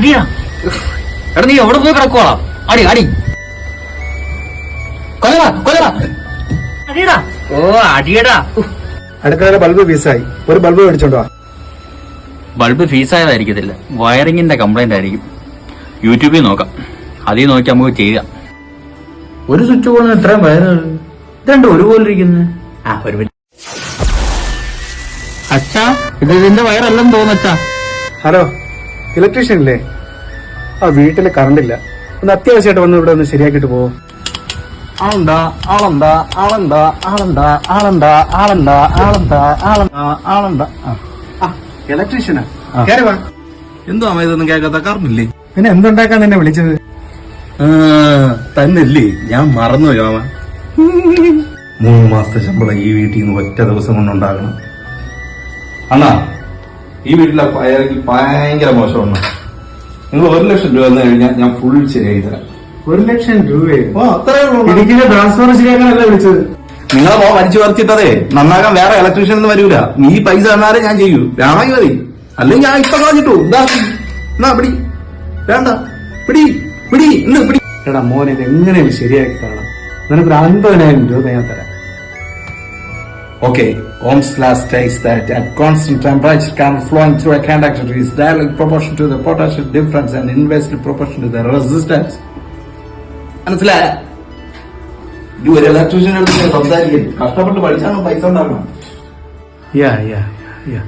അടിയാ. എടാ നീ എവിടെ പോയി കിടക്കുവാ? അടി അടി കൊല്ലടാ കൊല്ലടാ അടിയടാ. ഓ അടിയടാ. അടുക്കളയിലെ ബൾബ് ഫീസായി, ഒരു ബൾബ് മേടിച്ചോണ്ടോ? ബൾബ് ഫീസായതായിരിക്കത്തില്ല, വയറിങ്ങിന്റെ കംപ്ലൈന്റ് ആയിരിക്കും. യൂട്യൂബിൽ നോക്കാം, അതിൽ നോക്കി നമുക്ക് ചെയ്യാം. ഒരു സ്വിച്ച് ബോർഡിന് ഇത്രയും വയറ് ഇതുണ്ട് ഒരുപോലെ ഇരിക്കുന്നത്. ആ ഒരു മിനിറ്റ് അച്ഛാ, ഇത് ഇതിന്റെ വയറല്ലെന്ന് തോന്നച്ചാ. ഹലോ, ഇലക്ട്രീഷ്യൻ ഇല്ലേ? ആ വീട്ടില് കറണ്ട് ഇല്ല, ഒന്ന് അത്യാവശ്യമായിട്ട് വന്ന് ഇവിടെ ഒന്ന് ശരിയാക്കിട്ട് പോവോ? ആളണ്ടാ ആളണ്ടാ ആളണ്ടാ ആളണ്ടാ ആളണ്ടാ ആളണ്ടാ ആളണ്ടാ ആളണ്ടാ ആളണ്ടാ. ഇലക്ട്രീഷ്യനാ? കേറി വാ. എന്തോ അമ്മ ഇതൊന്നും കേൾക്കാത്ത കാരണമില്ലേ? പിന്നെ എന്തുണ്ടാക്കാൻ നിന്നെ വിളിച്ചത്? തന്നല്ലേ, ഞാൻ മറന്നുപോയി മാമ. 3 മാസത്തെ ശമ്പളം ഈ വീട്ടിൽ നിന്ന് ഒറ്റ ദിവസം കൊണ്ടുണ്ടാകണം. അണ്ണാ, ഈ വീട്ടിലെ ഭയങ്കര മോശമാണ്. നിങ്ങൾ 1 ലക്ഷം രൂപ തന്നു കഴിഞ്ഞാൽ ഞാൻ ഫുൾ ശരിയായി തരാം. 1 ലക്ഷം രൂപയെ? അത്രേ ഉള്ളൂ. ഇടുക്കിന്റെ ട്രാൻസ്ഫോർമർ ശരിയാക്കാനല്ല വിളിച്ചത്. നിങ്ങളെ പോ വലിച്ചു പറിച്ചിട്ടതേ നന്നാക്കാൻ വേറെ ഇലക്ട്രീഷ്യൻ ഒന്നും വരൂല. നീ പൈസ തന്നാലേ ഞാൻ ചെയ്യൂ. വേണമെങ്കിൽ മതി, അല്ലെങ്കിൽ ഞാൻ ഇപ്പൊ കളഞ്ഞിട്ടു. എന്നാ പിടി, വേണ്ട പിടി പിടി ഇന്ന് പിടി. എടാ മോനെ, ഇത് എങ്ങനെയാണ് ശരിയാക്കി തരണം? നിനക്കൊരു 50,000 രൂപ ഞാൻ തരാം. Okay, Ohm's law states that at constant temperature current flowing through a conductor is directly proportional to the potential difference and inversely proportional to the resistance. മനസ്സിലായ? ഇത് ഒരു ഇലക്ട്രീഷ്യൻ എടുത്ത് സംസാരിക്കും. കഷ്ടപ്പെട്ട് പഠിച്ചാണ് പൈസ ഉണ്ടാക്കണം. Yeah.